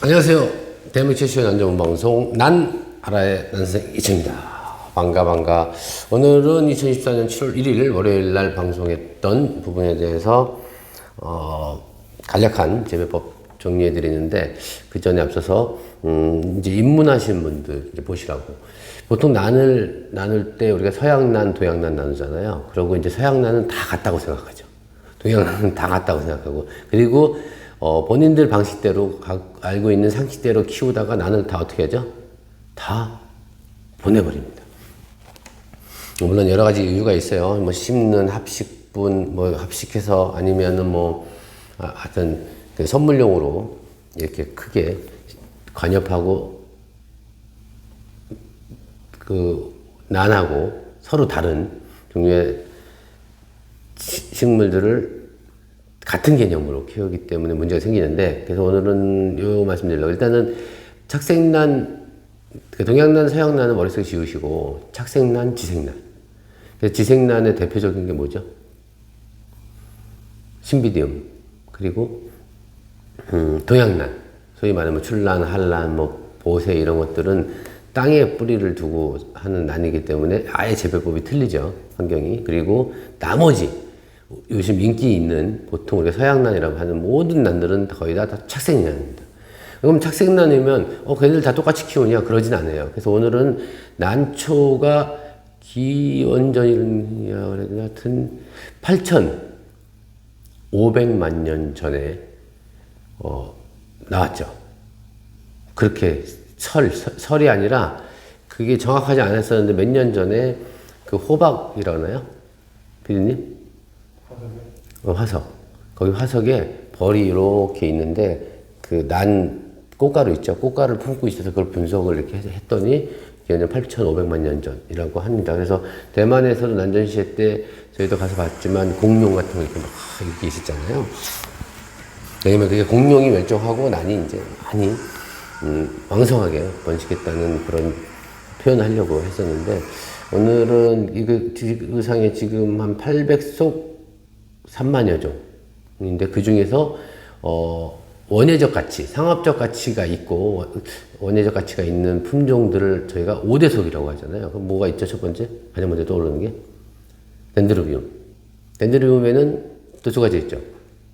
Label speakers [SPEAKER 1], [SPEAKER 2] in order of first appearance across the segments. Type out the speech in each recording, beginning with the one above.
[SPEAKER 1] 안녕하세요. 대한민국 최초의 남자문 방송 난 알아의 난생 이천입니다. 반가. 오늘은 2014년 7월 1일 월요일 날 방송했던 부분에 대해서 간략한 재배법 정리해 드리는데, 그 전에 앞서서 이제 입문하신 분들 이제 보시라고. 보통 난을 나눌 때 우리가 서양난, 동양난 나누잖아요. 그러고 이제 서양난은 다 같다고 생각하죠. 동양난은 다 같다고 생각하고, 그리고 본인들 방식대로 알고 있는 상식대로 키우다가 나는 다 어떻게 하죠? 다 보내버립니다. 물론 여러 가지 이유가 있어요. 뭐 심는 합식분, 뭐 합식해서 아니면은 뭐 하여튼 그 선물용으로 이렇게 크게 관엽하고 그 난하고 서로 다른 종류의 식물들을 같은 개념으로 키우기 때문에 문제가 생기는데, 그래서 오늘은 요 말씀드리려고. 일단은 착색난, 동양난, 서양난은 머릿속에 지우시고 착색난, 지색난. 그래서 지색난의 대표적인 게 뭐죠? 신비디움. 그리고 동양난, 소위 말하면 출란, 한란, 뭐 보세 이런 것들은 땅에 뿌리를 두고 하는 난이기 때문에 아예 재배법이 틀리죠, 환경이. 그리고 나머지 요즘 인기 있는 보통 우리가 서양난이라고 하는 모든 난들은 거의 다 착색난입니다. 그럼 착색난이면 걔네들 다 똑같이 키우냐? 그러진 않아요. 그래서 오늘은 난초가 기원전이냐 하여튼 8,500만 년 전에 나왔죠. 그렇게 설이 아니라 그게 정확하지 않았었는데 몇 년 전에 그 호박이라나요? 피디님? 화석. 거기 화석에 벌이 이렇게 있는데 그 난 꽃가루 있죠. 꽃가루를 품고 있어서 그걸 분석을 이렇게 했더니 기원전 8,500만 년 전이라고 합니다. 그래서 대만에서도 난전시회 때 저희도 가서 봤지만 공룡 같은 거 이렇게 막 이렇게 있었잖아요. 왜냐면 그게 공룡이 멸종하고 난이 이제 많이 왕성하게 번식했다는 그런 표현을 하려고 했었는데, 오늘은 이 지구상에 지금 한 800속 3만여 종인데, 그 중에서 원예적 가치, 상업적 가치가 있고 원예적 가치가 있는 품종들을 저희가 5대속이라고 하잖아요. 그럼 뭐가 있죠? 첫 번째, 가장 먼저 떠오르는 게 덴드로비움. 덴드로비움에는 또 두 가지 있죠.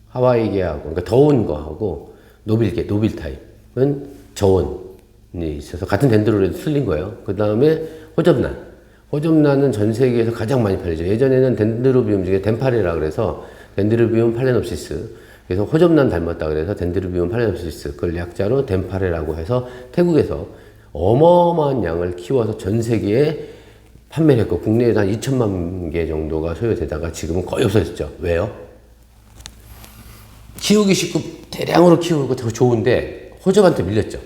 [SPEAKER 1] 하와이계하고, 그러니까 더운 거하고 노빌계, 노빌 타입은 저온이 있어서 같은 덴드로에도 틀린 거예요. 그 다음에 호접난. 호접란은 전 세계에서 가장 많이 팔리죠. 예전에는 덴드로비움 중에 덴파레라 그래서 덴드로비움 팔레놉시스, 그래서 호접란 닮았다 그래서 덴드로비움 팔레놉시스, 그걸 약자로 덴파레라고 해서 태국에서 어마어마한 양을 키워서 전 세계에 판매를 했고, 국내에서 한 2천만 개 정도가 소요되다가 지금은 거의 없어졌죠. 왜요? 키우기 쉽고 대량으로 키우고 좋은데 호접한테 밀렸죠.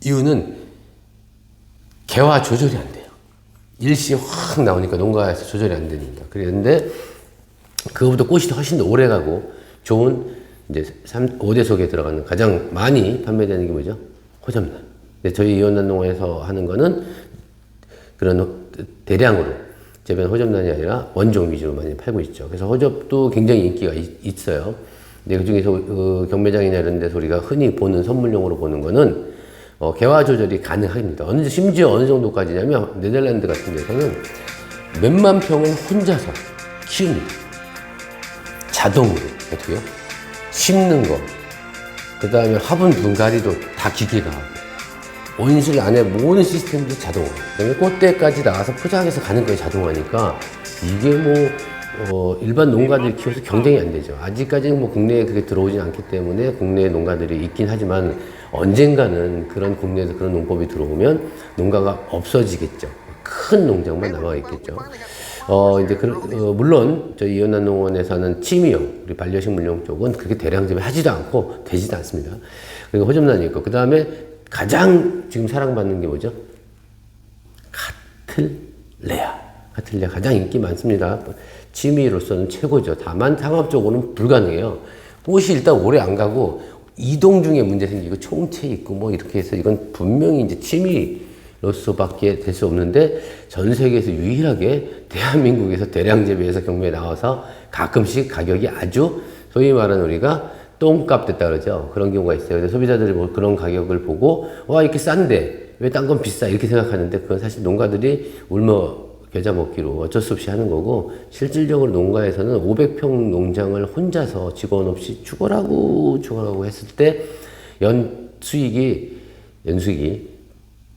[SPEAKER 1] 이유는 개화 조절이 안 돼요. 일시 확 나오니까 농가에서 조절이 안 되니까. 그랬는데 그거보다 꽃이 훨씬 더 오래 가고 좋은 이제 5대속에 들어가는 가장 많이 판매되는 게 뭐죠? 호접란. 저희 이온난 농원에서 하는 거는 그런 대량으로 재배한 호접란이 아니라 원종 위주로 많이 팔고 있죠. 그래서 호접도 굉장히 인기가 있어요. 근데 그 중에서 경매장이나 이런 데서 우리가 흔히 보는 선물용으로 보는 거는 개화 조절이 가능합니다. 심지어 어느 정도까지냐면 네덜란드 같은 데서는 몇만 평을 혼자서 키웁니다. 자동으로. 어떻게요? 심는 거, 그 다음에 화분 분갈이도 다 기계가 하고, 온실 안에 모든 시스템도 자동화. 그다음에 꽃대까지 나가서 포장해서 가는 거에 자동화니까 이게 일반 농가들이 키워서 경쟁이 안 되죠. 아직까지는 뭐 국내에 그게 들어오진 않기 때문에 국내 농가들이 있긴 하지만 언젠가는 그런 국내에서 그런 농법이 들어오면 농가가 없어지겠죠. 큰 농장만 남아있겠죠. 이제 물론 저희 이온난 농원에서 하는 취미용, 우리 반려식물용 쪽은 그렇게 대량 재배하지도 않고 되지도 않습니다. 그리고 호접란이 있고, 그 다음에 가장 지금 사랑받는 게 뭐죠? 카틀레아. 카틀레아 가장 인기 많습니다. 취미로서는 최고죠. 다만 상업적으로는 불가능해요. 꽃이 일단 오래 안 가고 이동 중에 문제 생기고 총체 있고 뭐 이렇게 해서 이건 분명히 이제 취미로서밖에 될 수 없는데, 전 세계에서 유일하게 대한민국에서 대량 재배해서 경매에 나와서 가끔씩 가격이 아주 소위 말하는 우리가 똥값 됐다 그러죠. 그런 경우가 있어요. 근데 소비자들이 뭐 그런 가격을 보고 와 이렇게 싼데 왜 딴 건 비싸 이렇게 생각하는데 그건 사실 농가들이 울며 겨자 먹기로 어쩔 수 없이 하는 거고 실질적으로 농가에서는 500평 농장을 혼자서 직원 없이 죽어라고 했을 때 연수익이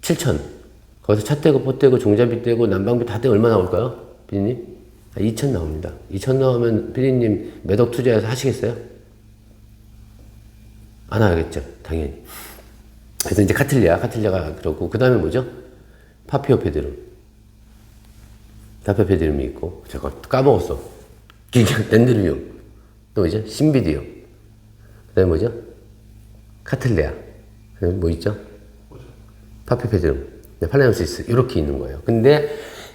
[SPEAKER 1] 7천. 거기서 차 떼고 포 떼고 종자비 떼고 난방비 다 떼고 얼마 나올까요? 피디님? 2천 나옵니다. 2천 나오면 피디님 매덕 투자해서 하시겠어요? 안 하겠죠. 당연히. 그래서 이제 카틀리아가 그렇고 그 다음에 뭐죠? 파피오페드름. 다페페드름이 있고 잠깐 까먹었어. 덴드리움. 또 뭐죠? 신비디움. 그 다음에 뭐죠? 카틀레아. 그 다음에 뭐 있죠? 파피오페드름. 팔레노시스. 이렇게 있는 거예요. 근데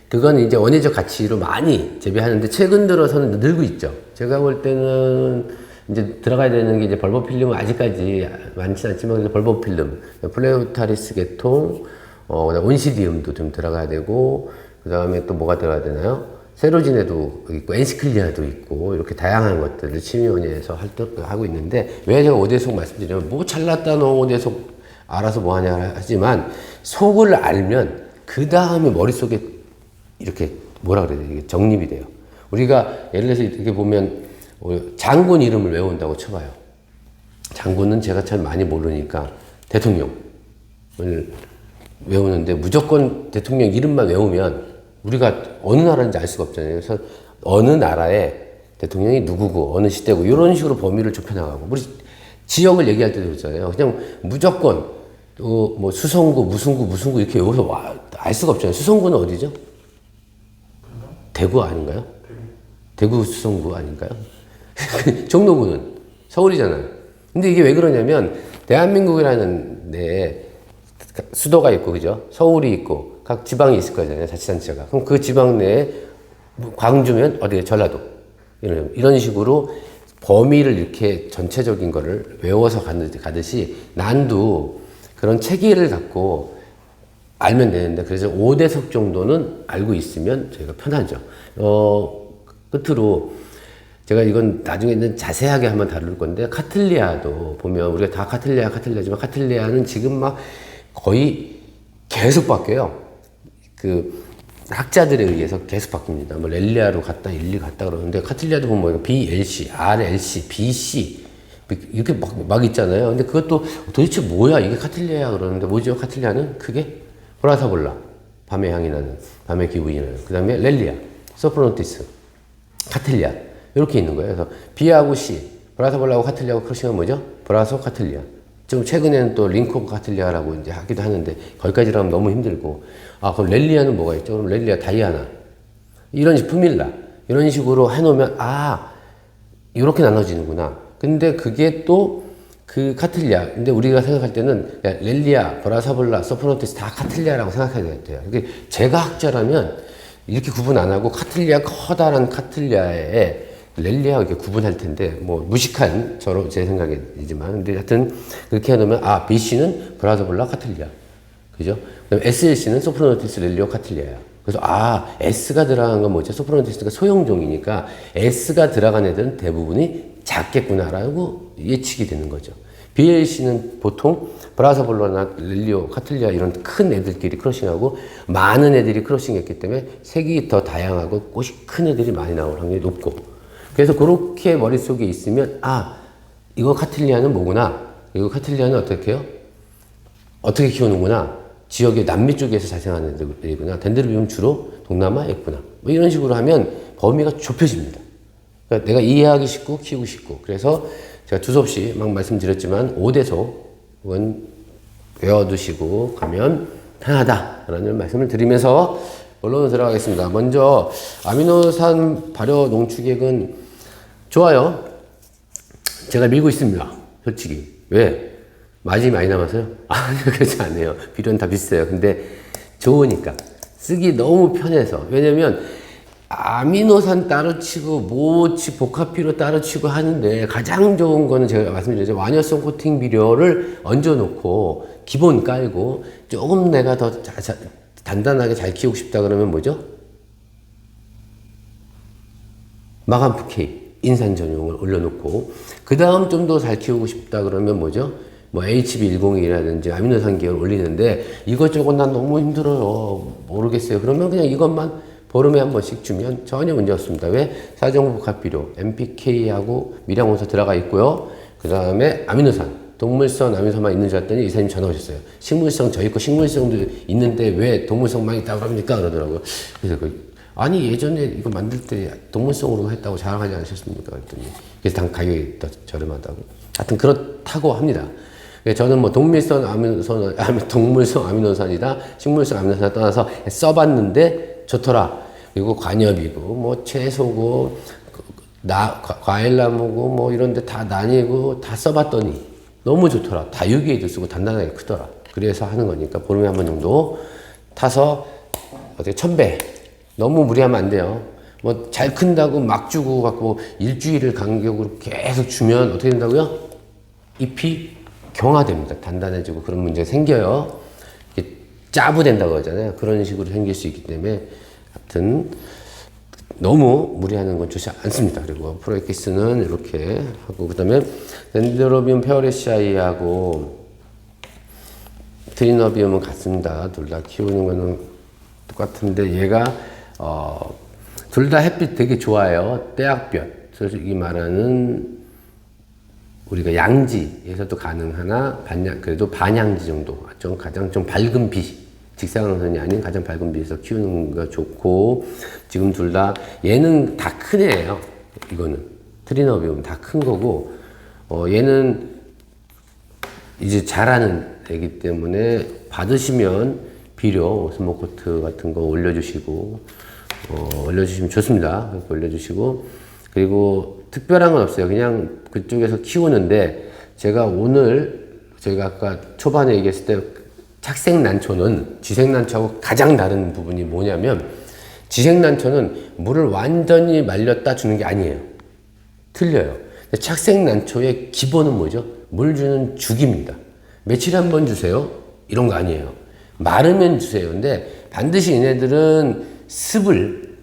[SPEAKER 1] 그건 이제 원예적 가치로 많이 재배하는데 최근 들어서는 늘고 있죠. 제가 볼 때는 이제 들어가야 되는 게 이제 벌버필름은 아직까지 많지 않지만 벌버필름, 플레오타리스 계통, 그다음 온시디움도 좀 들어가야 되고 그 다음에 또 뭐가 들어가야 되나요? 세로진에도 있고 엔시클리아도 있고 이렇게 다양한 것들을 침미원예에서 활동하고 있는데 왜 제가 5대 속 말씀드리면 뭐 잘났다 너 5대 속 알아서 뭐 하냐 하지만 속을 알면 그 다음에 머릿속에 이렇게 뭐라 그래야 돼 이게 정립이 돼요. 우리가 예를 들어서 이렇게 보면 장군 이름을 외운다고 쳐봐요. 장군은 제가 잘 많이 모르니까 대통령을 외우는데 무조건 대통령 이름만 외우면 우리가 어느 나라인지 알 수가 없잖아요. 그래서 어느 나라의 대통령이 누구고 어느 시대고 이런 식으로 범위를 좁혀나가고 우리 지역을 얘기할 때도 그렇잖아요. 그냥 무조건 또 뭐 수성구 무슨 구 이렇게 외워서 알 수가 없잖아요. 수성구는 어디죠? 대구 아닌가요? 대구 수성구 아닌가요? 종로구는 서울이잖아요. 근데 이게 왜 그러냐면 대한민국이라는 데에 수도가 있고 그죠? 서울이 있고 각 지방이 있을 거잖아요. 자치단체가. 그럼 그 지방 내에 광주면 어디에 전라도 이런 식으로 범위를 이렇게 전체적인 거를 외워서 가듯이 난도 그런 체계를 갖고 알면 되는데 그래서 5대석 정도는 알고 있으면 저희가 편하죠. 끝으로 제가 이건 나중에는 자세하게 한번 다룰 건데 카틀리아도 보면 우리가 다 카틀리아지만 카틀리아는 지금 막 거의 계속 바뀌어요. 그 학자들에 의해서 계속 바뀝니다. 뭐 렐리아로 갔다 일리 갔다 그러는데 카틀리아도 보면 뭐 BLC, RLC, BC 이렇게 막 있잖아요. 근데 그것도 도대체 뭐야 이게 카틀리아야 그러는데 뭐죠? 카틀리아는 크게 보라사볼라, 밤의 향이 나는, 밤의 기분이 나는. 그 다음에 렐리아, 소프로노티스, 카틀리아 이렇게 있는 거예요. 그래서 B하고 C, 보라사볼라하고 카틀리아하고 크로싱하면 뭐죠? 보라소 카틀리아. 좀 최근에는 또 링코 카틀리아라고 이제 하기도 하는데 거기까지 가면 너무 힘들고 그럼 렐리아는 뭐가 있죠? 그럼 렐리아 다이아나 이런 식으로 푸밀라 이런 식으로 해놓으면 이렇게 나눠지는구나. 근데 그게 또 그 카틀리아. 근데 우리가 생각할 때는 렐리아, 보라사볼라, 소프로노티스 다 카틀리아라고 생각해야 돼요. 이게 제가 학자라면 이렇게 구분 안 하고 커다란 카틀리아에 렐리아하고 이렇게 구분할 텐데, 뭐, 무식한 제 생각이지만. 근데 하여튼, 그렇게 해놓으면, BC는 브라더블라 카틀리아. 그죠? 그다음 SLC는 소프로노티스 렐리오 카틀리아야. 그래서, S가 들어간 건 뭐죠? 소프로노티스가 소형종이니까, S가 들어간 애들은 대부분이 작겠구나라고 예측이 되는 거죠. BLC는 보통 브라서볼라나 렐리오, 카틀리아 이런 큰 애들끼리 크로싱하고 많은 애들이 크로싱했기 때문에 색이 더 다양하고 꽃이 큰 애들이 많이 나올 확률이 높고, 그래서 그렇게 머릿속에 있으면 이거 카틀리아는 뭐구나, 이거 카틀리아는 어떻게 해요? 어떻게 키우는구나, 지역의 남미 쪽에서 자생하는 애들이구나, 덴드로비움 주로 동남아에 있구나, 뭐 이런 식으로 하면 범위가 좁혀집니다. 그러니까 내가 이해하기 쉽고 키우기 쉽고. 그래서 제가 두서없이 막 말씀드렸지만 5대속은 외워두시고 가면 편하다라는 말씀을 드리면서 본론으로 들어가겠습니다. 먼저 아미노산 발효 농축액은 좋아요. 제가 밀고 있습니다. 솔직히. 왜? 마진이 많이 남아서요? 그렇지 않아요. 비료는 다 비싸요. 근데 좋으니까. 쓰기 너무 편해서. 왜냐면 아미노산 따로 치고 모치 복합비료 따로 치고 하는데 가장 좋은 거는 제가 말씀드렸죠. 완효성 코팅 비료를 얹어놓고 기본 깔고 조금 내가 더 단단하게 잘 키우고 싶다 그러면 뭐죠? 마감프 K 인산 전용을 올려놓고, 그 다음 좀 더 잘 키우고 싶다 그러면 뭐죠? 뭐 HB101이라든지 아미노산 계열 올리는데 이것저것 난 너무 힘들어요. 모르겠어요. 그러면 그냥 이것만 보름에 한 번씩 주면 전혀 문제 없습니다. 왜? 사정복합비료, NPK하고 미량원소 들어가 있고요. 그 다음에 아미노산, 동물성 아미노산만 있는 줄 알았더니 이사님 전화 오셨어요. 식물성 저 있고 식물성도 있는데 왜 동물성만 있다고 합니까? 그러더라고요. 그래서 아니 예전에 이거 만들 때 동물성으로 했다고 자랑하지 않으셨습니까? 그랬더니 그래서 당 가격이 더 저렴하다고. 하여튼 그렇다고 합니다. 저는 뭐 동물성 아미노산이다, 식물성 아미노산을 떠나서 써봤는데 좋더라. 그리고 관엽이고, 뭐 채소고, 과일나무고, 뭐 이런데 다 나뉘고 다 써봤더니 너무 좋더라. 다육이에도 쓰고 단단하게 크더라. 그래서 하는 거니까 보름에 한 번 정도 타서 어떻게 1000배. 너무 무리하면 안 돼요. 뭐 잘 큰다고 막 주고 갖고 일주일을 간격으로 계속 주면 어떻게 된다고요? 잎이 경화됩니다. 단단해지고 그런 문제가 생겨요. 짜부된다고 하잖아요. 그런 식으로 생길 수 있기 때문에 하여튼 너무 무리하는 건 좋지 않습니다. 그리고 프로에키스는 이렇게 하고, 그 다음에 덴드로비움 페어레시아이하고 트리너비움은 같습니다. 둘 다 키우는 거는 똑같은데 얘가 둘 다 햇빛 되게 좋아요. 떼약볕, 솔직히 말하는 우리가 양지에서도 가능하나 그래도 반양지 정도, 가장 좀 밝은 빛, 직사광선이 아닌 가장 밝은 빛에서 키우는 거 좋고, 지금 둘 다 얘는 다 큰 애예요. 이거는 트리너비움 다 큰 거고, 얘는 이제 자라는 애기 때문에 받으시면 비료 오스모코트 같은 거 올려주시고, 올려주시면 좋습니다. 그렇게 올려주시고, 그리고 특별한 건 없어요. 그냥 그쪽에서 키우는데, 제가 아까 초반에 얘기했을 때 착색난초는 지색난초하고 가장 다른 부분이 뭐냐면, 지색난초는 물을 완전히 말렸다 주는 게 아니에요. 틀려요. 착색난초의 기본은 뭐죠? 물 주는 죽입니다. 며칠에 한 번 주세요? 이런 거 아니에요. 마르면 주세요. 근데 반드시 얘네들은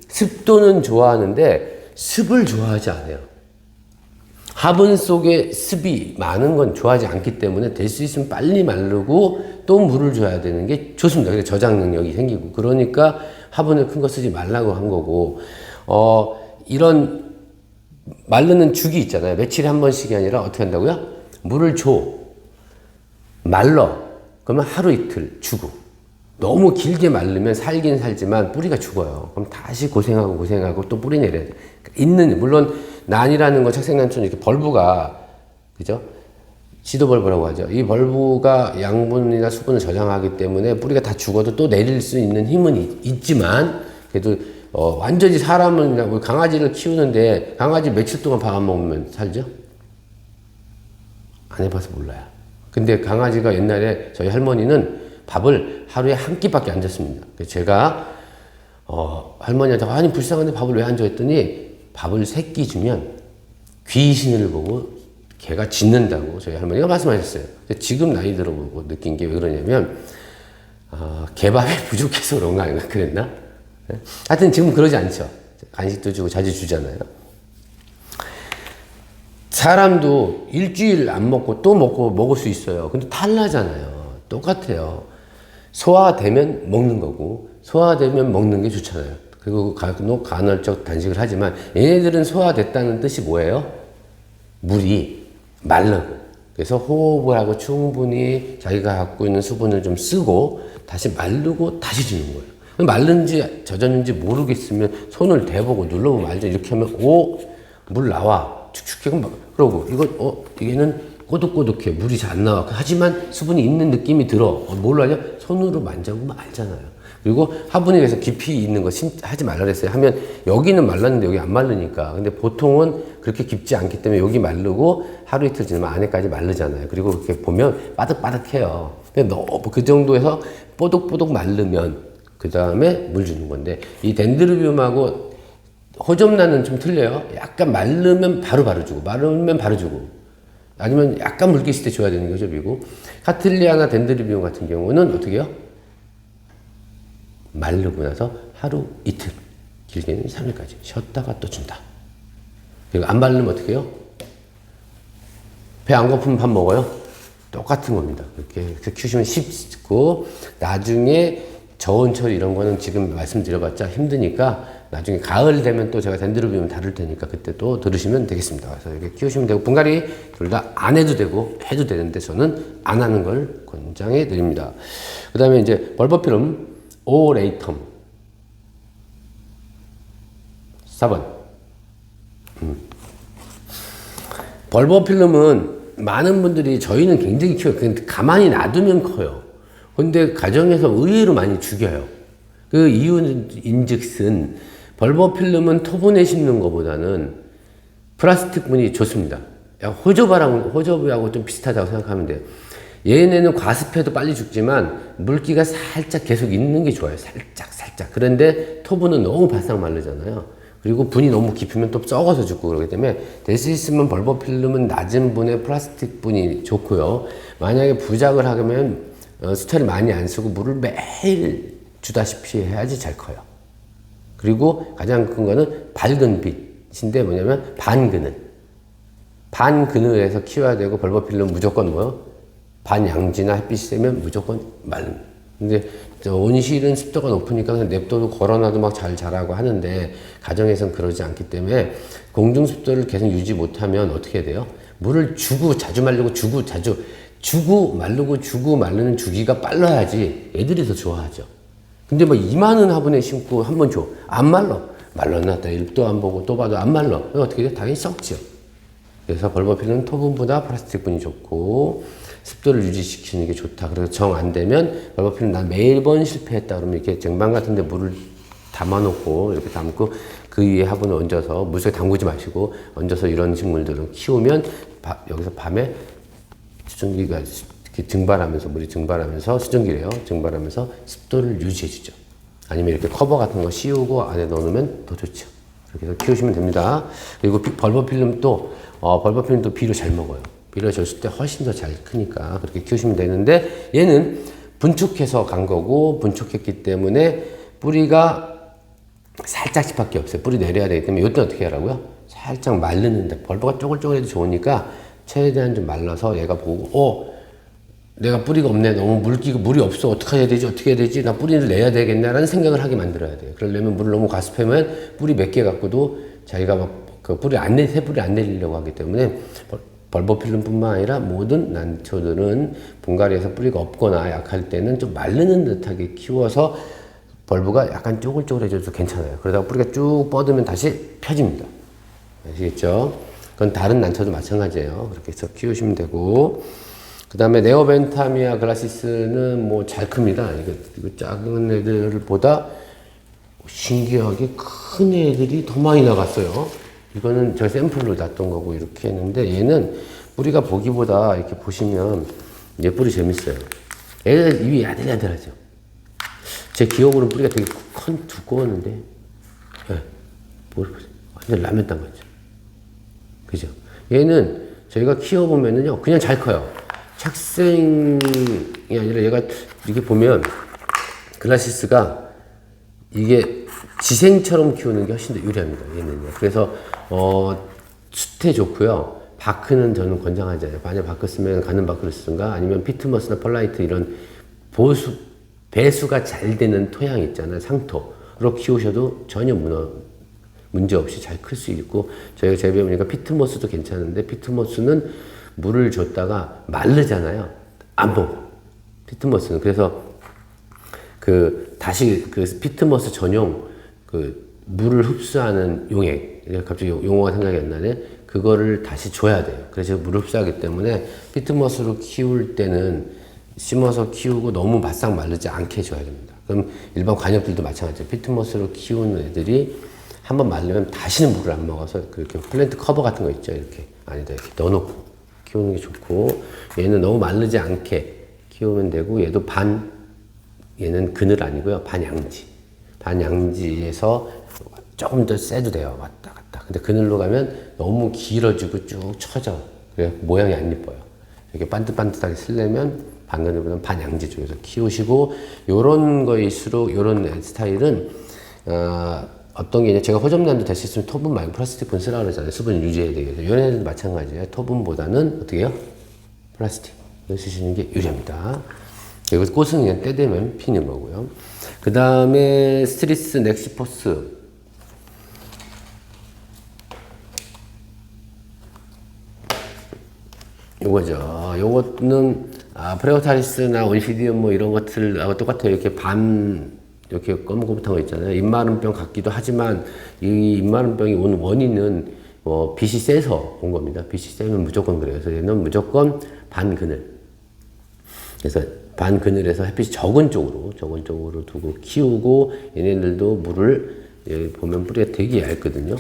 [SPEAKER 1] 습도는 좋아하는데 습을 좋아하지 않아요. 화분 속에 습이 많은 건 좋아하지 않기 때문에 될 수 있으면 빨리 마르고 또 물을 줘야 되는 게 좋습니다. 그래서 저장 능력이 생기고, 그러니까 화분을 큰 거 쓰지 말라고 한 거고, 이런 마르는 죽이 있잖아요. 며칠에 한 번씩이 아니라 어떻게 한다고요? 물을 줘. 말러. 그러면 하루 이틀 주고. 너무 길게 마르면 살긴 살지만 뿌리가 죽어요. 그럼 다시 고생하고 또 뿌리 내려야 돼. 물론 난이라는 건 착색난초는 이렇게 벌브가, 그죠? 지도벌브라고 하죠. 이 벌브가 양분이나 수분을 저장하기 때문에 뿌리가 다 죽어도 또 내릴 수 있는 힘은 있지만, 그래도 완전히 사람은, 강아지를 키우는데 강아지 며칠 동안 밥 안 먹으면 살죠? 안 해봐서 몰라요. 근데 강아지가 옛날에 저희 할머니는 밥을 하루에 한 끼밖에 안 줬습니다. 제가 할머니한테 아니 불쌍한데 밥을 왜 안 줘 했더니, 밥을 3끼 주면 귀신을 보고 개가 짖는다고 저희 할머니가 말씀하셨어요. 지금 나이 들어보고 느낀 게 왜 그러냐면, 개밥이 부족해서 그런 거 아닌가 그랬나? 하여튼 지금 그러지 않죠. 간식도 주고 자주 주잖아요. 사람도 일주일 안 먹고 또 먹을 수 있어요. 근데 탈나잖아요. 똑같아요. 소화되면 먹는 거고, 소화되면 먹는 게 좋잖아요. 그리고 간헐적 단식을 하지만 얘네들은 소화됐다는 뜻이 뭐예요? 물이 마르고, 그래서 호흡을 하고 충분히 자기가 갖고 있는 수분을 좀 쓰고 다시 마르고 다시 주는 거예요. 마른지 젖었는지 모르겠으면 손을 대보고 눌러보면 알죠. 이렇게 하면 물 나와 축축해. 그러고 얘는 꼬득꼬득해, 물이 잘 안 나와. 하지만 수분이 있는 느낌이 들어. 뭘로 하냐? 손으로 만져보면 알잖아요. 그리고 화분에 대해서 깊이 있는 거 하지 말라 그랬어요. 하면 여기는 말랐는데 여기 안 마르니까. 근데 보통은 그렇게 깊지 않기 때문에 여기 마르고 하루 이틀 지나면 안에까지 마르잖아요. 그리고 그렇게 보면 바득바득해요. 근데 그 정도에서 뽀득뽀득 마르면 그 다음에 물 주는 건데, 이 덴드로비움하고 호접란은 좀 틀려요. 약간 마르면 바로 주고, 마르면 바로 주고, 아니면 약간 물기 있을 때 줘야 되는 게 호접이고, 카틀리아나 덴드로비움 같은 경우는 어떻게 해요? 마르고 나서 하루 이틀, 길게는 3일까지 쉬었다가 또 준다. 그리고 안 바르면 어떻게 해요? 배 안 고프면 밥 먹어요? 똑같은 겁니다. 이렇게 키우시면 쉽고, 나중에 저온처리 이런 거는 지금 말씀드려봤자 힘드니까 나중에 가을 되면 또 제가 덴드로비움 다룰 테니까 그때 또 들으시면 되겠습니다. 그래서 이렇게 키우시면 되고, 분갈이 둘 다 안 해도 되고 해도 되는데 저는 안 하는 걸 권장해 드립니다. 그 다음에 이제 벌버필름 오레이텀 4번. 벌버필름은 많은 분들이 저희는 굉장히 키워요. 근데 가만히 놔두면 커요. 근데 가정에서 의외로 많이 죽여요. 그 이유는 인즉슨 벌버필름은 토분에 심는 것보다는 플라스틱 분이 좋습니다. 호저비하고 좀 비슷하다고 생각하면 돼요. 얘네는 과습해도 빨리 죽지만 물기가 살짝 계속 있는 게 좋아요. 살짝. 그런데 토분은 너무 바싹 마르잖아요. 그리고 분이 너무 깊으면 또 썩어서 죽고 그러기 때문에 될 수 있으면 벌버필름은 낮은 분에 플라스틱 분이 좋고요. 만약에 부작을 하면 수태를 많이 안 쓰고 물을 매일 주다시피 해야지 잘 커요. 그리고 가장 큰 거는 밝은 빛인데 뭐냐면 반그늘에서 키워야 되고, 벌버필름 무조건 뭐요? 반양지나 햇빛이 세면 무조건 마른. 근데 온실은 습도가 높으니까 그냥 냅둬도 걸어놔도 막 잘 자라고 하는데 가정에선 그러지 않기 때문에 공중 습도를 계속 유지 못하면 어떻게 해야 돼요? 물을 주고 자주 말르고 주고 말르는 주기가 빨라야지 애들이 더 좋아하죠. 근데 뭐 이만한 화분에 심고 한번 줘. 안 말랐나? 또 안 보고 또 봐도 안 말라. 어떻게 돼? 당연히 썩죠. 그래서 벌버필름은 토분보다 플라스틱 분이 좋고 습도를 유지시키는 게 좋다. 그래서 정 안 되면 벌버필름 난 매번 실패했다 그러면 이렇게 쟁반 같은 데 물을 담아놓고 이렇게 담고 그 위에 화분을 얹어서 물속에 담그지 마시고 얹어서 이런 식물들을 키우면 여기서 밤에 수증기가 이렇게 증발하면서 물이 증발하면서 수증기래요. 증발하면서 습도를 유지해주죠. 아니면 이렇게 커버 같은 거 씌우고 안에 넣어놓으면 더 좋죠. 이렇게 해서 키우시면 됩니다. 그리고 벌버필름도 비료 잘 먹어요. 비료 줬을 때 훨씬 더 잘 크니까 그렇게 키우시면 되는데 얘는 분촉해서 간 거고 분촉했기 때문에 뿌리가 살짝씩밖에 없어요. 뿌리 내려야 되기 때문에 이때 어떻게 하라고요? 살짝 마르는데 벌버가 쪼글쪼글해도 좋으니까 최대한 좀 말라서 얘가 보고 내가 뿌리가 없네. 너무 물이 없어. 어떻게 해야 되지? 나 뿌리를 내야 되겠네. 라는 생각을 하게 만들어야 돼요. 그러려면 물을 너무 과습하면 뿌리 몇 개 갖고도 자기가 막 새 뿌리 안 내리려고 하기 때문에 벌버필름뿐만 아니라 모든 난초들은 분갈이에서 뿌리가 없거나 약할 때는 좀 마르는 듯하게 키워서 벌브가 약간 쪼글쪼글해져도 괜찮아요. 그러다가 뿌리가 쭉 뻗으면 다시 펴집니다. 아시겠죠? 그건 다른 난초도 마찬가지예요. 그렇게 해서 키우시면 되고, 그 다음에 네오벤타미아 글라시스는 뭐 잘 큽니다. 이거 작은 애들보다 신기하게 큰 애들이 더 많이 나갔어요. 이거는 저 샘플로 놨던 거고 이렇게 했는데 얘는 뿌리가 보기보다 이렇게 보시면 얘 뿌리 재밌어요. 얘들 입이 야들야들하죠. 제 기억으로는 뿌리가 되게 두꺼웠는데, 네. 완전 라면 땅 같죠. 그죠? 얘는 저희가 키워보면은요, 그냥 잘 커요. 착생이 아니라 얘가 이렇게 보면 글라시스가 이게 지생처럼 키우는 게 훨씬 더 유리합니다. 얘는요. 그래서 수태 좋고요. 바크는 저는 권장하지 않아요. 만약 바크 쓰면 가는 바크를 쓰든가 아니면 피트머스나 펄라이트 이런 배수가 잘 되는 토양 있잖아요. 상토로 키우셔도 전혀 문제 없이 잘 클 수 있고, 저희가 재배해보니까 피트모스도 괜찮은데 피트모스는 물을 줬다가 마르잖아요. 안 먹어. 피트모스는. 그래서 다시 피트모스 전용 물을 흡수하는 용액, 갑자기 용어가 생각이 안 나네. 그거를 다시 줘야 돼요. 그래서 물을 흡수하기 때문에 피트모스로 키울 때는 심어서 키우고 너무 바싹 마르지 않게 줘야 됩니다. 그럼 일반 관엽들도 마찬가지예요. 피트모스로 키우는 애들이 한번 마르면 다시는 물을 안 먹어서 그렇게 플랜트 커버 같은 거 있죠. 이렇게 안에다 이렇게 넣어놓고 키우는 게 좋고, 얘는 너무 마르지 않게 키우면 되고, 얘는 그늘 아니고요. 반양지에서 조금 더 세도 돼요. 왔다 갔다. 근데 그늘로 가면 너무 길어지고 쭉 처져. 그래 모양이 안 예뻐요. 이렇게 반듯반듯하게 쓰려면 반그늘보다는 반양지 쪽에서 키우시고, 요런 거일수록 요런 스타일은 어떤 게 이제 제가 호접란도 될 수 있으면 토분 말고 플라스틱분 쓰라고 그러잖아요. 수분을 유지해야 되겠죠. 이런 애들도 마찬가지예요. 토분보다는 어떻게 해요? 플라스틱을 쓰시는 게 유리합니다. 그리고 꽃은 그냥 때 되면 피는 거고요. 그 다음에 스트리스 넥시포스. 요거죠. 요거는 프레오타리스나 온시디움 뭐 이런 것들하고 똑같아요. 이렇게 이렇게 검은고뭇한 거 있잖아요. 입마름병 같기도 하지만 이 입마름병이 온 원인은 빛이 세서 온 겁니다. 빛이 세면 무조건 그래요. 그래서 얘는 무조건 반그늘. 그래서 반그늘에서 햇빛이 적은 쪽으로 두고 키우고 얘네들도 물을 보면 뿌리가 되게 얇거든요.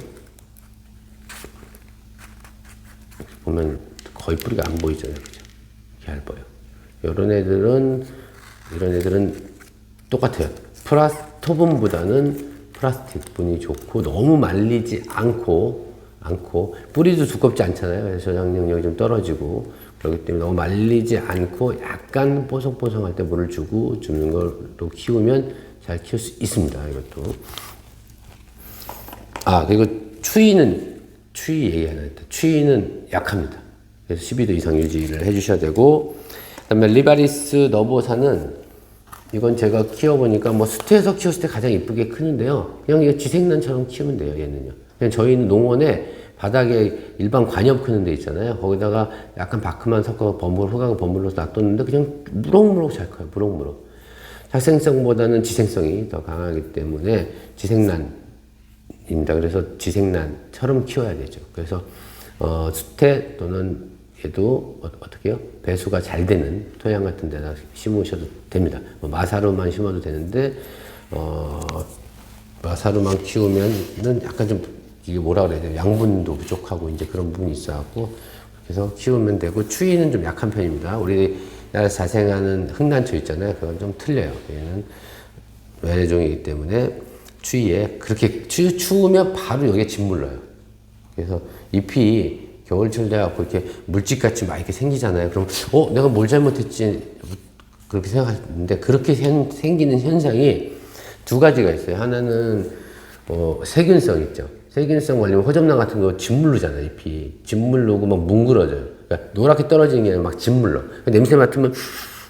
[SPEAKER 1] 보면 거의 뿌리가 안 보이잖아요. 그죠? 얇아요. 이런 애들은 똑같아요. 토분보다는 플라스틱 분이 좋고 너무 말리지 않고 뿌리도 두껍지 않잖아요. 그래서 저장력이 좀 떨어지고 그렇기 때문에 너무 말리지 않고 약간 뽀송뽀송할 때 물을 주는 걸로 키우면 잘 키울 수 있습니다. 이것도. 그리고 추위 얘기 하나 했다. 추위는 약합니다. 그래서 12도 이상 유지를 해주셔야 되고, 그 다음에 리바리스 너보사는 이건 제가 키워보니까 뭐 수태에서 키웠을 때 가장 이쁘게 크는데요. 그냥 이거 지생란처럼 키우면 돼요, 얘는요. 그냥 저희는 농원에 바닥에 일반 관엽 크는 데 있잖아요. 거기다가 약간 바크만 섞어 흙하고 버물러서 놔뒀는데 그냥 무럭무럭 잘 커요, 무럭무럭. 활생성보다는 지생성이 더 강하기 때문에 지생란입니다. 그래서 지생란처럼 키워야 되죠. 그래서 수태 또는 얘도 어떻게 해요? 배수가 잘 되는 토양 같은 데다 심으셔도 됩니다. 마사루만 심어도 되는데 마사루만 키우면은 약간 좀 이게 뭐라 그래야 돼요? 양분도 부족하고 이제 그런 부분이 있어갖고 그래서 키우면 되고 추위는 좀 약한 편입니다. 우리나라 자생하는 흑난초 있잖아요. 그건 좀 틀려요. 얘는 외래종이기 때문에 추위에 그렇게 추우면 바로 여기에 짓물러요. 그래서 잎이 겨울철 돼갖고 이렇게 물집같이 막 이렇게 생기잖아요. 그럼 내가 뭘 잘못했지 그렇게 생각하는데 그렇게 생기는 현상이 두 가지가 있어요. 하나는 세균성 있죠. 세균성 걸리면 호접란 같은 거 짓물르잖아요. 잎이 짓물르고 막 뭉그러져요. 그러니까 노랗게 떨어지는 게 아니라 막 짓물러. 냄새 맡으면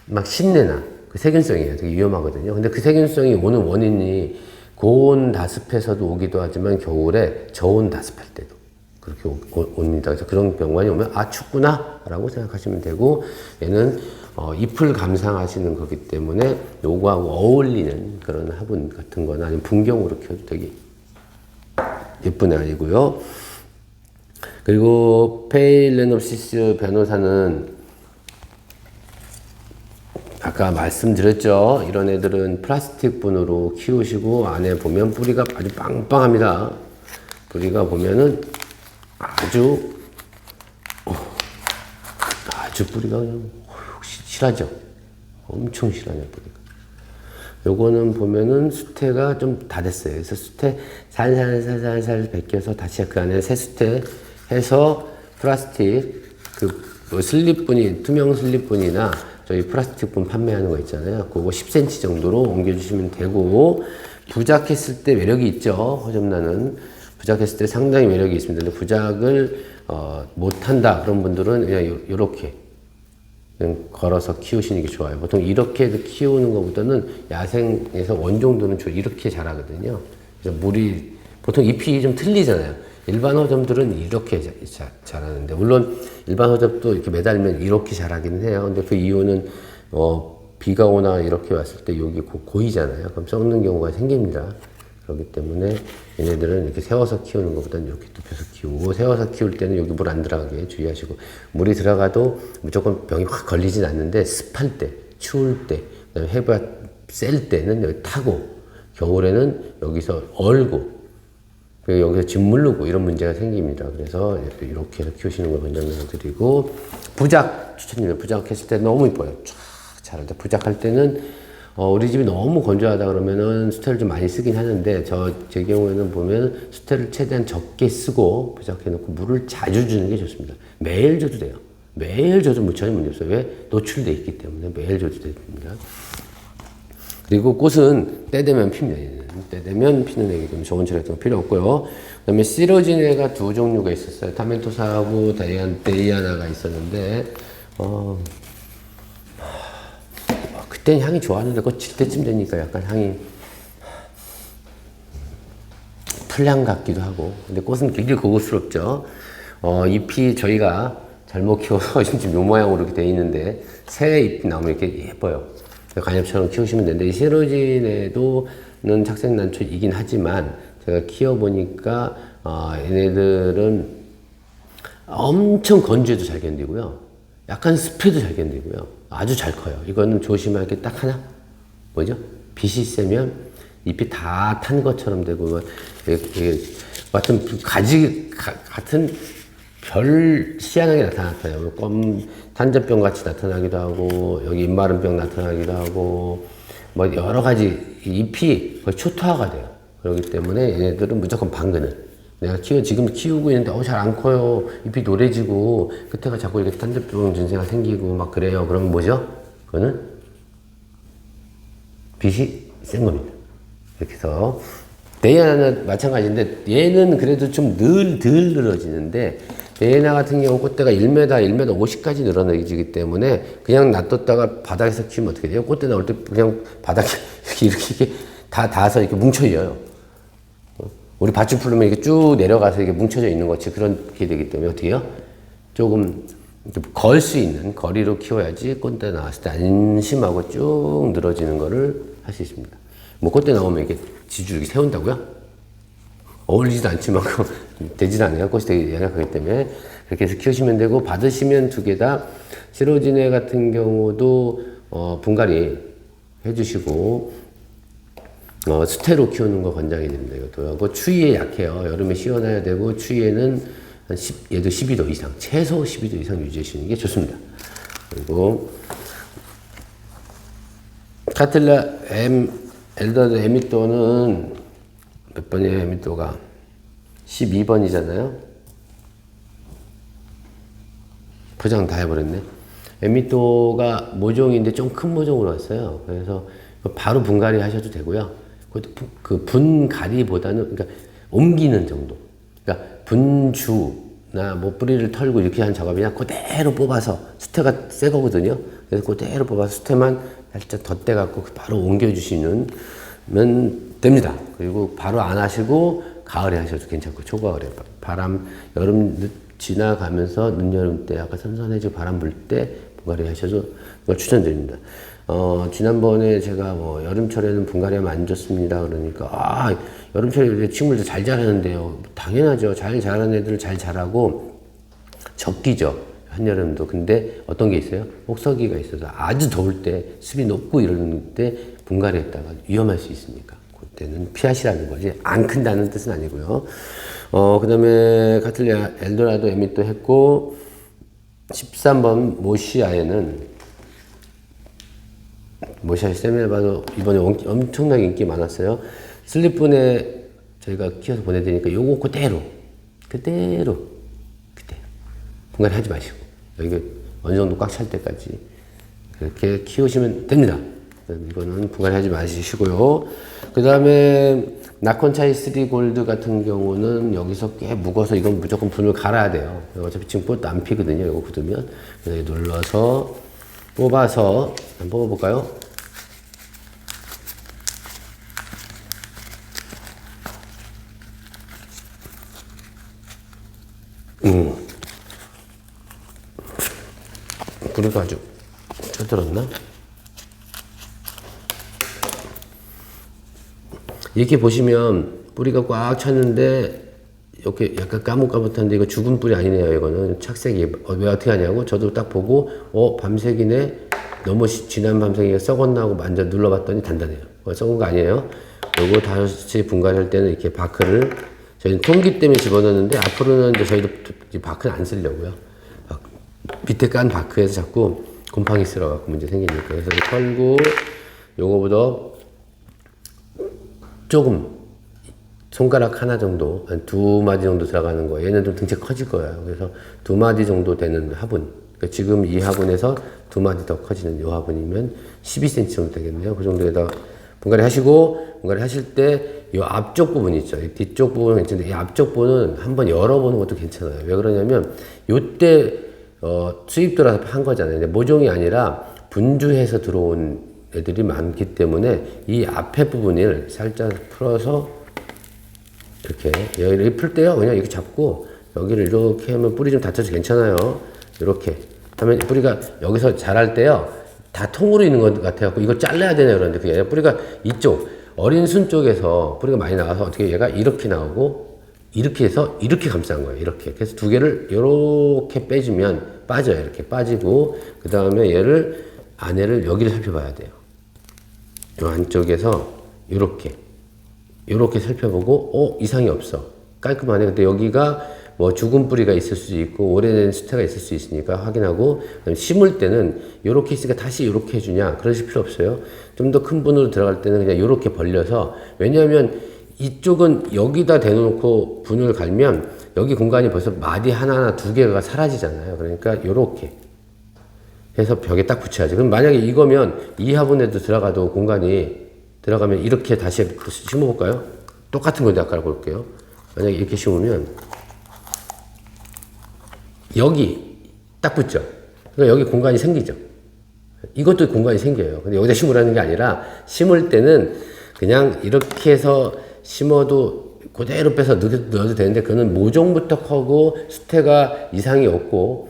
[SPEAKER 1] 막 신내나. 그 세균성이에요. 되게 위험하거든요. 근데 그 세균성이 오는 원인이 고온 다습해서도 오기도 하지만 겨울에 저온 다습할 때도 그렇게 옵니다. 그래서 그런 병관이 오면 춥구나 라고 생각하시면 되고, 얘는 잎을 감상하시는 거기 때문에 요거하고 어울리는 그런 화분 같은 거나 아니면 분경으로 키워도 되게 예쁜 아이고요. 그리고 페일레놉시스 변호사는 아까 말씀드렸죠. 이런 애들은 플라스틱 분으로 키우시고 안에 보면 뿌리가 아주 빵빵합니다. 뿌리가 보면은 아주 뿌리가 그냥 실하죠. 엄청 실하냐 뿌리가. 요거는 보면은 수태가 좀 다 됐어요. 그래서 수태 살살 벗겨서 다시 그 안에 새 수태 해서 플라스틱 슬립분이 투명 슬립분이나 저희 플라스틱분 판매하는 거 있잖아요. 그거 10cm 정도로 옮겨주시면 되고, 부작했을 때 매력이 있죠. 호접란은 부작했을 때 상당히 매력이 있습니다. 근데 부작을 못한다 그런 분들은 그냥 이렇게 그냥 걸어서 키우시는 게 좋아요. 보통 이렇게 키우는 것보다는 야생에서 원종도는 이렇게 자라거든요. 그래서 물이 보통 잎이 좀 틀리잖아요. 일반 호접들은 이렇게 자라는데, 물론 일반 호접도 이렇게 매달면 이렇게 자라기는 해요. 근데 그 이유는 비가 오나 이렇게 왔을 때 여기 고이잖아요. 그럼 썩는 경우가 생깁니다. 그렇기 때문에 얘네들은 이렇게 세워서 키우는 것보다는 이렇게 눕혀서 키우고, 세워서 키울 때는 여기 물 안 들어가게 주의하시고, 물이 들어가도 무조건 병이 확 걸리진 않는데 습할 때, 추울 때, 그다음에 해가 셀 때는 여기 타고, 겨울에는 여기서 얼고, 여기서 짓물르고 이런 문제가 생깁니다. 그래서 이렇게 해서 키우시는 걸 권장드리고, 부작 추천드립니다. 부작했을 때 너무 이뻐요. 쫙 자랄 때. 부작할 때는 우리 집이 너무 건조하다 그러면은 수태를 좀 많이 쓰긴 하는데, 제 경우에는 보면 수태를 최대한 적게 쓰고 부작해놓고 물을 자주 주는 게 좋습니다. 매일 줘도 돼요. 매일 줘도 무척이 문제 없어요. 왜? 노출돼 있기 때문에 매일 줘도 됩니다. 그리고 꽃은 때 되면 핍니다. 얘는. 때 되면 피는 애기 때문에 좋은 처리 같은 거 필요 없고요. 그 다음에 시로진애가 두 종류가 있었어요. 타멘토사하고 데이아나가 있었는데, 그땐 향이 좋았는데, 그거 질 때쯤 되니까 약간 향이 풀향 같기도 하고. 근데 꽃은 굉장히 고급스럽죠. 잎이 저희가 잘못 키워서 지금 요 모양으로 이렇게 돼 있는데, 새 잎 나오면 이렇게 예뻐요. 관엽처럼 키우시면 되는데, 이 시로진에도는 착색난초이긴 하지만, 제가 키워보니까, 얘네들은 엄청 건조해도 잘 견디고요. 약간 습해도 잘 견디고요. 아주 잘 커요. 이거는 조심할 게 딱 하나? 뭐죠? 빛이 세면 잎이 다 탄 것처럼 되고, 이게 같은 같은 별 희한하게 나타났어요. 탄저병 같이 나타나기도 하고, 여기 잎마른병 나타나기도 하고, 뭐 여러 가지 잎이 거의 초토화가 돼요. 그렇기 때문에 얘네들은 무조건 방근을. 내가 지금 키우고 있는데, 잘 안 커요. 잎이 노래지고, 끝에가 자꾸 이렇게 탄저병 증세가 생기고, 막 그래요. 그러면 뭐죠? 그거는 빛이 센 겁니다. 이렇게 해서. 데이아나는 마찬가지인데, 얘는 그래도 좀 덜 늘어지는데, 데이아나 같은 경우 꽃대가 1m, 1m 50까지 늘어나지기 때문에, 그냥 놔뒀다가 바닥에서 키우면 어떻게 돼요? 꽃대 나올 때 그냥 바닥에 이렇게 다 닿아서 이렇게 뭉쳐져요. 우리 밧줄 풀으면 이렇게 쭉 내려가서 이렇게 뭉쳐져 있는 것이 그렇게 되기 때문에 어떻게 해요? 조금 걸 수 있는 거리로 키워야지 꽃대 나왔을 때 안심하고 쭉 늘어지는 거를 할 수 있습니다. 뭐 꽃대 나오면 이렇게 지주 이렇게 세운다고요? 어울리지도 않지만 되지도 않아요. 꽃이 되게 연약하기 때문에 그렇게 해서 키우시면 되고, 받으시면 두 개 다 시로진애 같은 경우도 분갈이 해주시고, 수태로 키우는 거 권장이 됩니다. 이것도 하고, 추위에 약해요. 여름에 씌워놔야 되고, 추위에는 얘도 12도 이상, 최소 12도 이상 유지하시는 게 좋습니다. 그리고 카틸라 엘더라도 에미또는 몇 번이에요? 에미또가 12번이잖아요. 포장 다 해버렸네. 에미또가 모종인데 좀 큰 모종으로 왔어요. 그래서 바로 분갈이 하셔도 되고요. 그 분갈이보다는, 그러니까 옮기는 정도. 그러니까 분주나 뭐 뿌리를 털고 이렇게 한 작업이냐, 그대로 뽑아서, 수태가 새 거거든요. 그래서 그대로 뽑아서 수태만 살짝 덧대갖고 바로 옮겨주시면 됩니다. 그리고 바로 안 하시고 가을에 하셔도 괜찮고, 초가을에 여름 지나가면서 늦여름 때 약간 선선해지고 바람 불 때 분갈이 하셔도 그걸 추천드립니다. 지난번에 제가 뭐 여름철에는 분갈이하면 안 좋습니다. 그러니까, 여름철에 식물들 잘 자라는데요. 당연하죠. 잘 자라는 애들 잘 자라고 적기죠. 한여름도. 근데 어떤 게 있어요? 혹서기가 있어서 아주 더울 때, 습이 높고 이러는 때 분갈이 했다가 위험할 수 있으니까. 그때는 피하시라는 거지. 안 큰다는 뜻은 아니고요. 그 다음에 카틸리아 엘도라도 에미또 했고, 13번 모시아에는 모시아 세밀바도 이번에 엄청나게 인기 많았어요. 슬립분에 저희가 키워서 보내드리니까 요거 그대로 분갈이 하지 마시고, 여기 어느 정도 꽉 찰 때까지 그렇게 키우시면 됩니다. 이거는 분갈이 하지 마시고요. 그 다음에 나콘차이 3 골드 같은 경우는 여기서 꽤 묵어서 이건 무조건 분을 갈아야 돼요. 어차피 지금 꽃도 안 피거든요. 이거 굳으면. 그래서 눌러서 뽑아서 한번 뽑아볼까요? 뿌리가 아주 쪄들었나? 이렇게 보시면 뿌리가 꽉 찼는데 이렇게 약간 까뭇까뭇한데 이거 죽은 뿌리 아니네요. 이거는 착색이. 왜 어떻게 하냐고 저도 딱 보고 밤색이네, 너무 진한 밤색이가 썩었나 하고 만져 눌러봤더니 단단해요. 썩은 거 아니에요. 요거 다시 분갈이할 때는 이렇게 바크를, 저희는 통기 때문에 집어넣는데 앞으로는 이제 저희도 바크는 안 쓰려고요. 밑에 깐 바크에서 자꾸 곰팡이 쓸어갖고 문제 생기니까. 그래서 털고 요거보다 조금 손가락 하나 정도, 한 2마디 정도 들어가는 거예요. 얘는 좀 등치 커질 거예요. 그래서 2마디 정도 되는 화분. 그러니까 지금 이 화분에서 2마디 더 커지는 이 화분이면 12cm 정도 되겠네요. 그 정도에다 분갈이 하시고, 분갈이 하실 때 이 앞쪽 부분 있죠. 이 뒤쪽 부분은 괜찮은데 이 앞쪽 부분은 한번 열어보는 것도 괜찮아요. 왜 그러냐면 요때 수입 들어서 한 거잖아요. 근데 모종이 아니라 분주해서 들어온 애들이 많기 때문에 이 앞에 부분을 살짝 풀어서 이렇게 여기를 풀 때요. 그냥 이렇게 잡고 여기를 이렇게 하면 뿌리 좀 닫혀서 괜찮아요. 이렇게 하면 뿌리가 여기서 자랄 때요. 다 통으로 있는 것 같아요. 이걸 잘라야 되냐 그러는데 그게 아니라 뿌리가 이쪽 어린 순 쪽에서 뿌리가 많이 나와서 어떻게 얘가 이렇게 나오고 이렇게 해서 이렇게 감싼 거예요. 이렇게. 그래서 두 개를 이렇게 빼주면 빠져요. 이렇게 빠지고 그 다음에 얘를 안에를 여기를 살펴봐야 돼요. 이 안쪽에서 이렇게 살펴보고 이상이 없어. 깔끔하네. 근데 여기가 뭐 죽은 뿌리가 있을 수 있고 오래된 수태가 있을 수 있으니까 확인하고 심을 때는 이렇게 있으니까 다시 이렇게 해주냐 그러실 필요 없어요. 좀 더 큰 분으로 들어갈 때는 그냥 이렇게 벌려서 왜냐하면 이쪽은 여기다 대놓고 분을 갈면 여기 공간이 벌써 마디 하나하나 두 개가 사라지잖아요. 그러니까 이렇게 해서 벽에 딱 붙여야지. 그럼 만약에 이거면 이 화분에도 들어가도 공간이 들어가면 이렇게 다시 심어볼까요? 똑같은 건데 아까 볼게요. 만약에 이렇게 심으면 여기 딱 붙죠. 그러니까 여기 공간이 생기죠. 이것도 공간이 생겨요. 근데 여기다 심으라는 게 아니라 심을 때는 그냥 이렇게 해서 심어도 그대로 빼서 넣어도 되는데 그거는 모종부터 커고 수태가 이상이 없고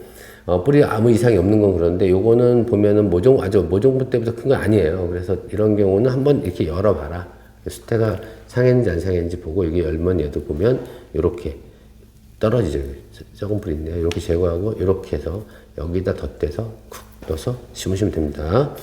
[SPEAKER 1] 뿌리 아무 이상이 없는 건 그런데 요거는 보면은 모종부 때부터 큰 건 아니에요. 그래서 이런 경우는 한번 이렇게 열어봐라. 수태가 상했는지 안 상했는지 보고 여기 열면 얘도 보면 요렇게 떨어지죠. 적은 뿌리 있네요. 이렇게 제거하고 이렇게 해서 여기다 덧대서 쿡 넣어서 심으시면 됩니다.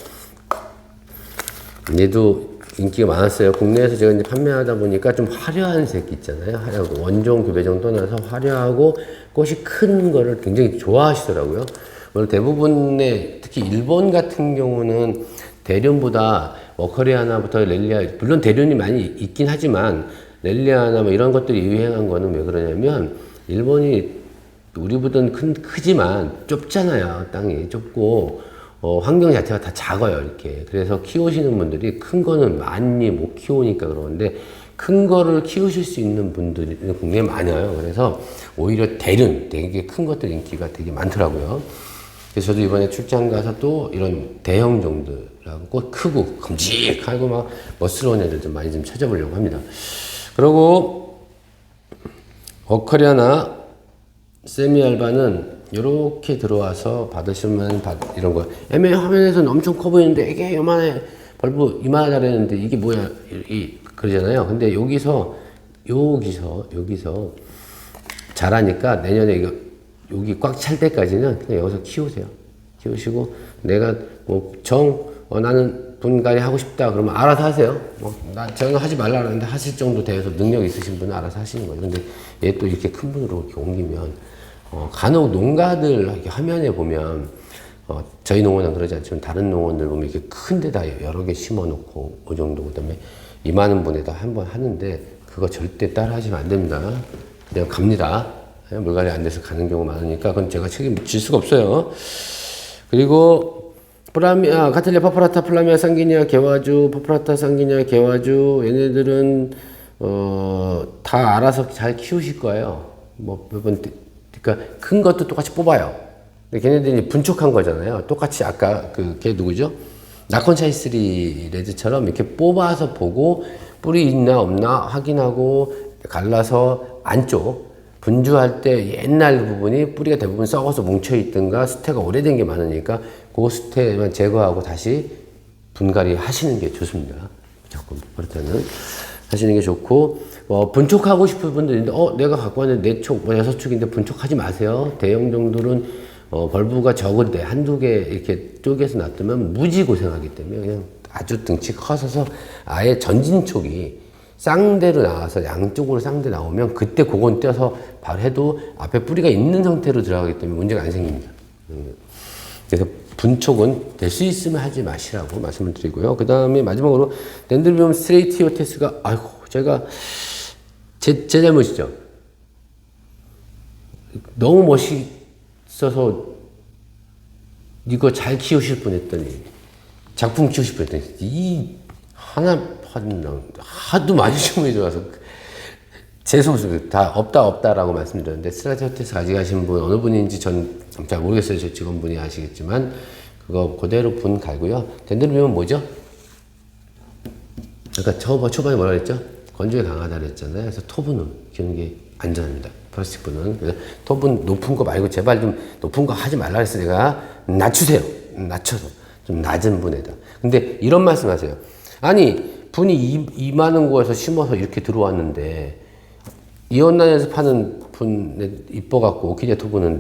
[SPEAKER 1] 얘도 인기가 많았어요. 국내에서 제가 이제 판매하다 보니까 좀 화려한 색 있잖아요. 화려하고 원종 교배종 떠나서 화려하고 꽃이 큰 거를 굉장히 좋아하시더라고요. 오늘 대부분의 특히 일본 같은 경우는 대륜보다 워커리아나부터 렐리아 물론 대륜이 많이 있긴 하지만 렐리아나 뭐 이런 것들이 유행한 거는 왜 그러냐면 일본이 우리보다는 크지만 좁잖아요. 땅이 좁고 환경 자체가 다 작아요. 이렇게. 그래서 키우시는 분들이 큰 거는 많이 못 키우니까 그러는데 큰 거를 키우실 수 있는 분들이 굉장히 많아요. 그래서 오히려 대륜, 되게 큰 것들 인기가 되게 많더라고요. 그래서 저도 이번에 출장 가서 또 이런 대형 종들하고 꼭 크고 큼직하고 막 멋스러운 애들 좀 많이 좀 찾아보려고 합니다. 그리고 워커리아나 세미알바는 이렇게 들어와서 받으시면 이런 거 애매 화면에서는 엄청 커 보이는데 이게 요만해 벌브 이만하다랬는데 이게 뭐야 그러잖아요. 근데 여기서 자라니까 내년에 이거 여기 꽉 찰 때까지는 그냥 여기서 키우세요. 키우시고 내가 뭐 나는 분갈이 하고 싶다 그러면 알아서 하세요. 저는 하지 말라 그러는데 하실 정도 돼서 능력 있으신 분은 알아서 하시는 거예요. 근데 얘 또 이렇게 큰 분으로 이렇게 옮기면 간혹 농가들 이렇게 화면에 보면 저희 농원은 그러지 않지만 다른 농원들 보면 이렇게 큰 데다 여러 개 심어 놓고 그 정도 그다음에 이만한 분에다 한번 하는데 그거 절대 따라 하시면 안 됩니다. 그냥 갑니다. 물갈이 안 돼서 가는 경우가 많으니까 그건 제가 책임질 수가 없어요. 그리고 카텔리아 파프라타 플라미아 상기니아 개화주 파프라타 상기니아 개화주 얘네들은 다 알아서 잘 키우실 거예요. 뭐 매번 그러니까 큰 것도 똑같이 뽑아요. 근데 걔네들이 분촉한 거잖아요. 똑같이 아까 걔 누구죠? 나콘차이스리 레드처럼 이렇게 뽑아서 보고 뿌리 있나 없나 확인하고 갈라서 안쪽 분주할 때 옛날 부분이 뿌리가 대부분 썩어서 뭉쳐있든가 수태가 오래된 게 많으니까 그 수태만 제거하고 다시 분갈이 하시는 게 좋습니다. 조금 그렇다면 하시는 게 좋고 분촉하고 싶은 분들인데 내가 갖고 왔는데 4촉, 6촉인데 분촉하지 마세요. 대형 종들은 벌브가 적은데 한두 개 이렇게 쪼개서 놔두면 무지 고생하기 때문에 그냥 아주 등치 커서서 아예 전진촉이 쌍대로 나와서 양쪽으로 쌍대 나오면 그때 그건 떼서 바로 해도 앞에 뿌리가 있는 상태로 들어가기 때문에 문제가 안 생깁니다. 그래서 분촉은 될 수 있으면 하지 마시라고 말씀을 드리고요. 그 다음에 마지막으로 덴드로비움 스트레이티오테스가 제가 제 잘못이죠. 너무 멋있어서 이거 잘 키우실 분 했더니 작품 키우실 분 했더니 이 하나 하도 많이 주문이 들어와서 재수 다 없다라고 말씀드렸는데 스트라테스 가져가신 분 어느 분인지 전 잘 모르겠어요. 저 직원분이 아시겠지만 그거 그대로 분 갈고요. 덴드로비움은 뭐죠? 아까 초반에 뭐라 그랬죠? 건조에 강하다 그랬잖아요. 그래서 토분은 기는 게 안전합니다. 플라스틱 분은. 그래서 토분 높은 거 말고 제발 좀 높은 거 하지 말라 그랬어. 내가 낮추세요. 낮춰서 좀 낮은 분에다. 근데 이런 말씀하세요. 아니 분이 이만한 거에서 심어서 이렇게 들어왔는데 이온난에서 파는 분에 이뻐갖고 오키니아 토분은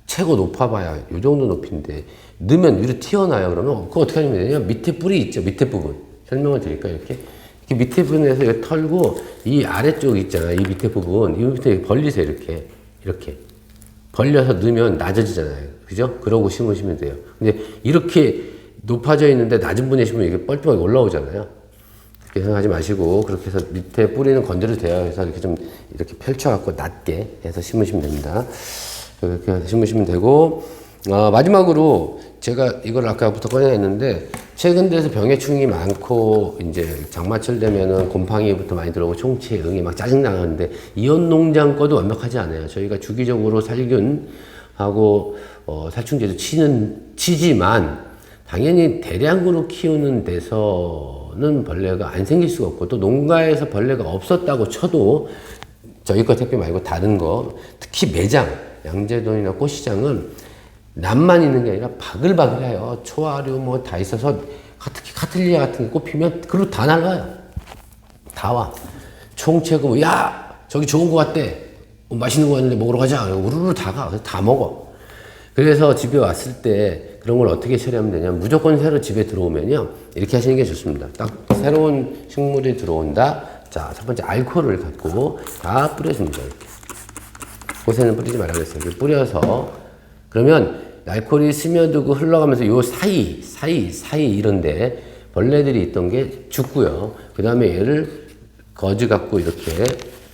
[SPEAKER 1] 최고 높아봐야 이 정도 높이인데 넣으면 위로 튀어나와요. 그러면 그거 어떻게 하면 되냐? 밑에 뿌리 있죠. 밑에 부분 설명을 드릴까요? 이렇게 밑에 부분에서 이렇게 털고 이 아래쪽 있잖아요. 이 밑에 부분 이 밑에 벌리세요. 이렇게 벌려서 넣으면 낮아지잖아요. 그죠? 그러고 심으시면 돼요. 근데 이렇게 높아져 있는데 낮은 분에 심으면 이게 뻘쭘하게 올라오잖아요. 그렇게 생각하지 마시고 그렇게 해서 밑에 뿌리는 건드려 돼요. 그래서 이렇게 좀 이렇게 펼쳐갖고 낮게 해서 심으시면 됩니다. 그렇게 심으시면 되고 마지막으로 제가 이걸 아까부터 꺼내놨는데 최근 들어서 병해충이 많고 이제 장마철 되면은 곰팡이부터 많이 들어오고 총체, 응이 막 짜증 나는데 이온 농장 거도 완벽하지 않아요. 저희가 주기적으로 살균하고 살충제도 치지만 당연히 대량으로 키우는 데서는 벌레가 안 생길 수가 없고 또 농가에서 벌레가 없었다고 쳐도 저희 거 택배 말고 다른 거 특히 매장 양재동이나 꽃시장은 낫만 있는 게 아니라 바글바글해요. 초하류 뭐 다 있어서 특히 카틀리아 같은 게 꽃피면 그리고 다 날라요. 다 와. 총체고 야 저기 좋은 거 같대. 맛있는 거 같는데 먹으러 가자. 우르르 다 가. 다 먹어. 그래서 집에 왔을 때 그런 걸 어떻게 처리하면 되냐면 무조건 새로 집에 들어오면요 이렇게 하시는 게 좋습니다. 딱 새로운 식물이 들어온다. 자, 첫 번째 알코올을 갖고 다 뿌려줍니다. 이렇게. 곳에는 뿌리지 말라고 그랬어요. 이렇게 뿌려서 그러면 알코올이 스며들고 흘러가면서 요 사이 이런데 벌레들이 있던 게 죽고요. 그 다음에 얘를 거즈 갖고 이렇게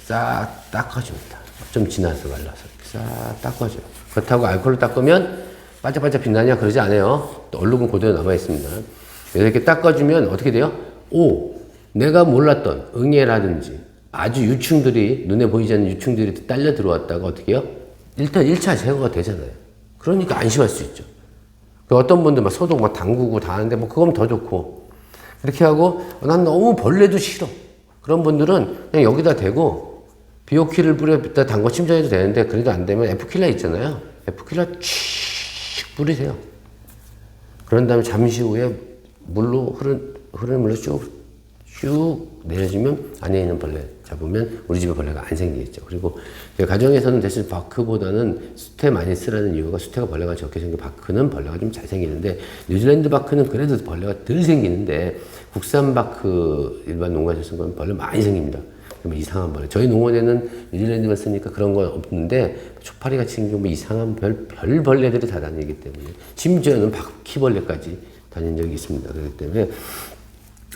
[SPEAKER 1] 싹 닦아줍니다. 좀 지나서 말라서 싹 닦아줘요. 그렇다고 알코올을 닦으면 반짝반짝 빛나냐 그러지 않아요. 또 얼룩은 그대로 남아있습니다. 이렇게 닦아주면 어떻게 돼요? 내가 몰랐던 응애라든지 아주 유충들이 눈에 보이지 않는 유충들이 딸려 들어왔다가 어떻게 해요? 일단 1차 제거가 되잖아요. 그러니까 안심할 수 있죠. 어떤 분들 막 소독 막 담그고 다 하는데 뭐 그거면 더 좋고 이렇게 하고 난 너무 벌레도 싫어. 그런 분들은 그냥 여기다 대고 비오키를 뿌려다 담궈 침전해도 되는데 그래도 안 되면 에프킬라 있잖아요. 에프킬라 칙 뿌리세요. 그런 다음에 잠시 후에 물로 흐르는 물로 쭉 내려주면 안에 있는 벌레 잡으면 우리 집에 벌레가 안 생기겠죠. 그리고 가정에서는 대신 바크보다는 수태 많이 쓰라는 이유가 수태가 벌레가 적게 생기고 바크는 벌레가 좀 잘 생기는데 뉴질랜드 바크는 그래도 벌레가 덜 생기는데 국산 바크 일반 농가에서 쓴 건 벌레 많이 생깁니다. 그러면 이상한 벌레. 저희 농원에는 뉴질랜드만 쓰니까 그런 건 없는데 초파리 같이 생긴 뭐 이상한 별 벌레들이 다 다니기 때문에 심지어는 바퀴벌레까지 다닌 적이 있습니다. 그렇기 때문에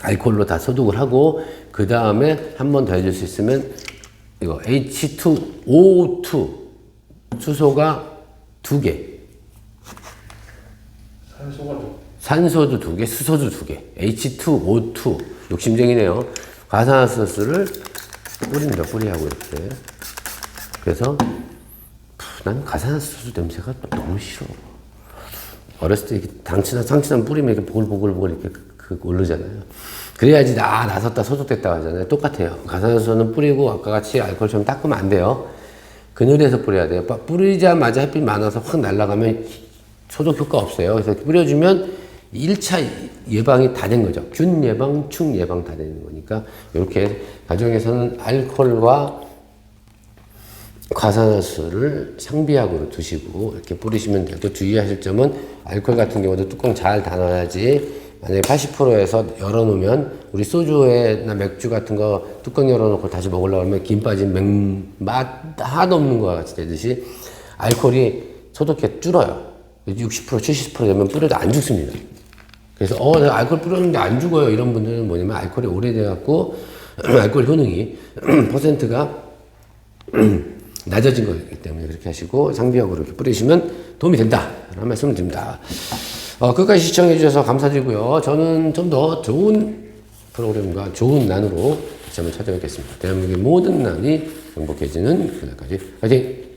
[SPEAKER 1] 알코올로 다 소독을 하고 그 다음에 한 번 더 해줄 수 있으면 이거 H2O2 수소가 2개 산소도 2개 수소도 2개 H2O2 욕심쟁이네요. 가산화수소를 뿌립니다. 뿌리하고 이렇게 그래서 난 가산화수소 냄새가 너무 싫어. 어렸을 때 이렇게 상치나 뿌리면 이렇게 보글보글 이렇게 오르잖아요. 그래야지 나섰다 소독됐다 하잖아요. 똑같아요. 가산화수소는 뿌리고 아까 같이 알코올처럼 닦으면 안 돼요. 그늘에서 뿌려야 돼요. 뿌리자마자 햇빛 많아서 확 날아가면 소독 효과 없어요. 그래서 뿌려주면 1차 예방이 다 된 거죠. 균 예방, 충 예방 다 되는 거니까 이렇게 가정에서는 알코올과 가산화수소를 상비약으로 두시고 이렇게 뿌리시면 돼요. 또 주의하실 점은 알코올 같은 경우도 뚜껑 잘 닫아야지 만약에 80%에서 열어놓으면 우리 소주나 맥주 같은 거 뚜껑 열어놓고 다시 먹으려고 하면 김 빠진 맛 하나도 없는 것 같이 되듯이 알코올이 소독해 줄어요. 60% 70% 되면 뿌려도 안 죽습니다. 그래서 내가 알코올 뿌렸는데 안 죽어요. 이런 분들은 뭐냐면 알코올이 오래돼갖고 알코올 효능이 퍼센트가 낮아진 거기 때문에 그렇게 하시고 상비약으로 이렇게 뿌리시면 도움이 된다. 라는 말씀을 드립니다. 끝까지 시청해 주셔서 감사드리고요. 저는 좀 더 좋은 프로그램과 좋은 난으로 다시 한번 찾아뵙겠습니다. 대한민국의 모든 난이 행복해지는 그날까지 화이팅!